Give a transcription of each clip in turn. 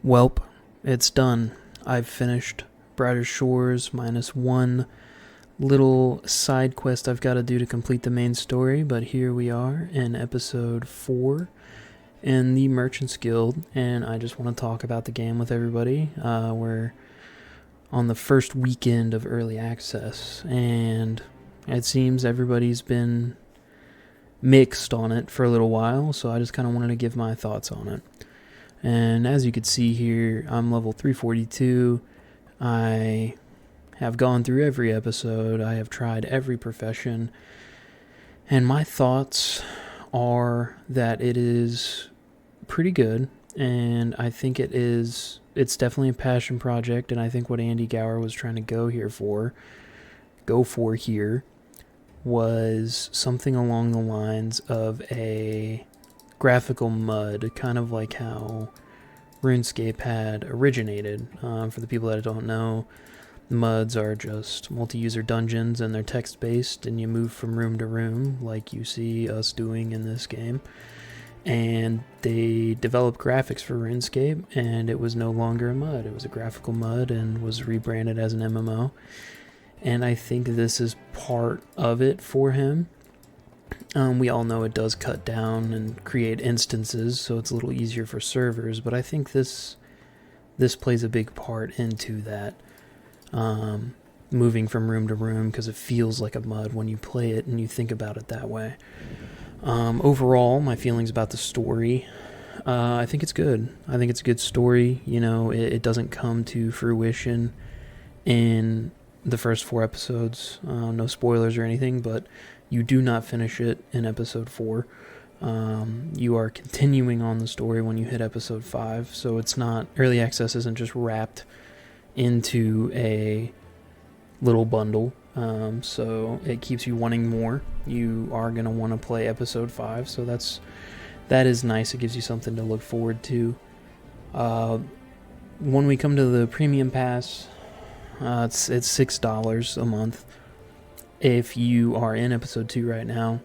Welp, it's done. I've finished Brighter Shores minus one little side quest I've got to do to complete the main story, but here we are in episode 4 in the Merchants Guild, and I just want to talk about the game with everybody. We're on the first weekend of early access, and it seems everybody's been mixed on it for a little while, so I just kind of wanted to give my thoughts on it. And as you can see here, I'm level 342. I have gone through every episode. I have tried every profession. And my thoughts are that it is pretty good. And I think it's definitely a passion project. And I think what Andy Gower was trying to go for here, was something along the lines of a graphical mud, kind of like how RuneScape had originated. For the people that don't know, MUDs are just multi-user dungeons, and they're text-based, and you move from room to room, like you see us doing in this game. And they developed graphics for RuneScape, and it was no longer a MUD. It was a graphical MUD and was rebranded as an MMO. And I think this is part of it for him. We all know it does cut down and create instances, so it's a little easier for servers, but I think this plays a big part into that, moving from room to room, because it feels like a MUD when you play it and you think about it that way. Overall, my feelings about the story, I think it's good. I think it's a good story. You know, it doesn't come to fruition in the first 4 episodes. No spoilers or anything, but you do not finish it in episode 4. You are continuing on the story when you hit episode 5, so it's not, early access isn't just wrapped into a little bundle, so it keeps you wanting more. You are going to want to play episode 5, so that is nice. It gives you something to look forward to. When we come to the premium pass, it's $6 a month. If you are in episode 2 right now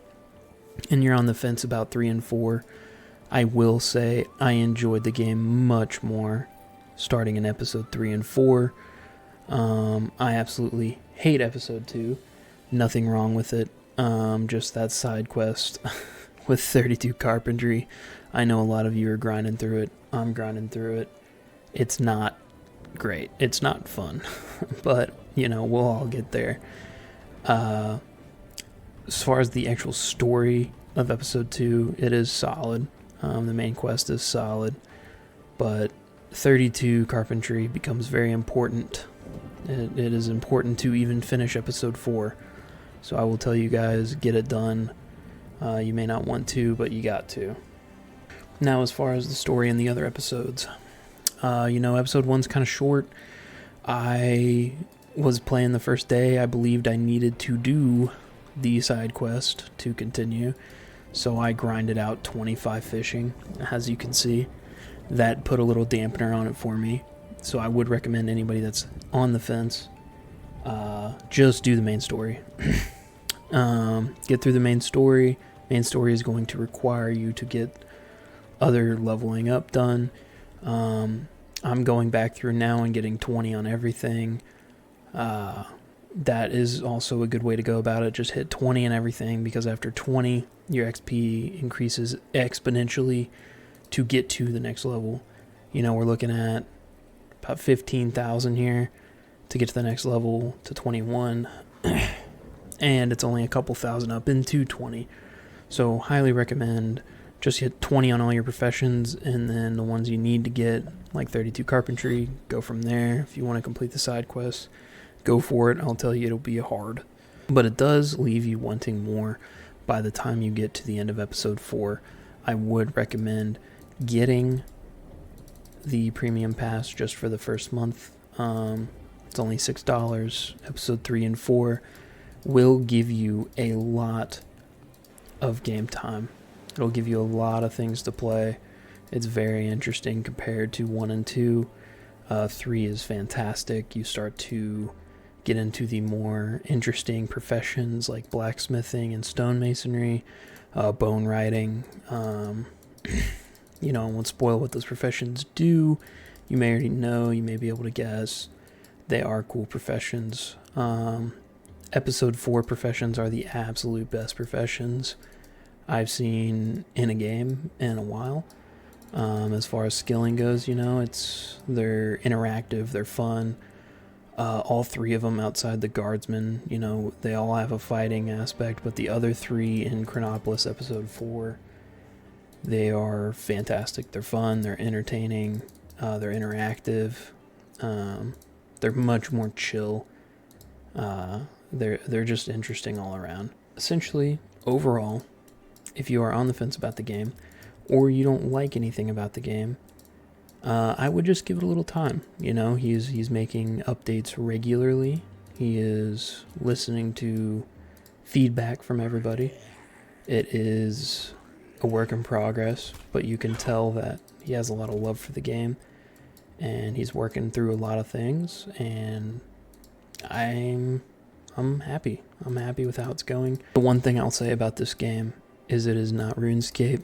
and you're on the fence about 3 and 4, I will say I enjoyed the game much more starting in episode 3 and 4. I absolutely hate episode 2. Nothing wrong with it. Just that side quest with 32 carpentry. I know a lot of you are grinding through it. I'm grinding through it. It's not great. It's not fun. But, you know, we'll all get there. As far as the actual story of episode 2, it is solid. The main quest is solid, but 32 carpentry becomes very important. It is important to even finish episode 4. So I will tell you guys, get it done. You may not want to, but you got to. Now, as far as the story in the other episodes, episode 1's kind of short. I was playing the first day. I believed I needed to do the side quest to continue, so I grinded out 25 fishing. As you can see, that put a little dampener on it for me, so I would recommend anybody that's on the fence, just do the main story. Get through the main story. Main story is going to require you to get other leveling up done. I'm going back through now and getting 20 on everything. That is also a good way to go about it. Just hit 20 and everything, because after 20, your XP increases exponentially to get to the next level. You know, we're looking at about 15,000 here to get to the next level, to 21. And it's only a couple thousand up into 20. So highly recommend just hit 20 on all your professions, and then the ones you need to get, like 32 carpentry, go from there. If you want to complete the side quests, go for it. I'll tell you, it'll be hard, but it does leave you wanting more by the time you get to the end of episode 4. I would recommend getting the premium pass just for the first month. It's only $6. Episode 3 and 4 will give you a lot of game time. It'll give you a lot of things to play. It's very interesting compared to 1 and 2. 3 is fantastic. You start to get into the more interesting professions like blacksmithing and stonemasonry, bone writing. I won't spoil what those professions do. you may already know, you may be able to guess. They are cool professions. Episode 4 professions are the absolute best professions I've seen in a game in a while. As far as skilling goes, they're interactive, they're fun. All 3 of them outside the guardsmen, they all have a fighting aspect, but the other 3 in Chronopolis episode 4, they are fantastic. They're fun, they're entertaining, they're interactive, they're much more chill. They're just interesting all around. Essentially, overall, if you are on the fence about the game, or you don't like anything about the game, I would just give it a little time. He's making updates regularly. He is listening to feedback from everybody. It is a work in progress, but you can tell that he has a lot of love for the game, and he's working through a lot of things, and I'm happy. I'm happy with how it's going. The one thing I'll say about this game is it is not RuneScape.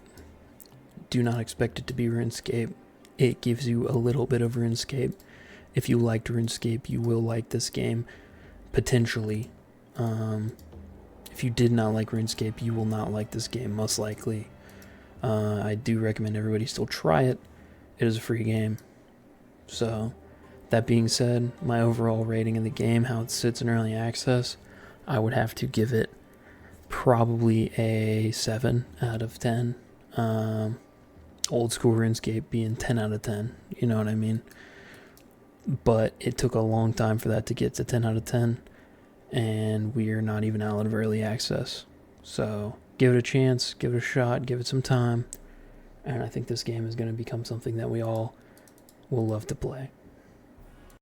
Do not expect it to be RuneScape. It gives you a little bit of RuneScape. If you liked RuneScape, you will like this game, potentially. If you did not like RuneScape, you will not like this game, most likely. I do recommend everybody still try it. It is a free game. So, that being said, my overall rating of the game, how it sits in early access, I would have to give it probably a 7 out of 10. Old school RuneScape being 10 out of 10, you know what I mean? But it took a long time for that to get to 10 out of 10, and we are not even out of early access. So give it a chance, give it a shot, give it some time, and I think this game is going to become something that we all will love to play.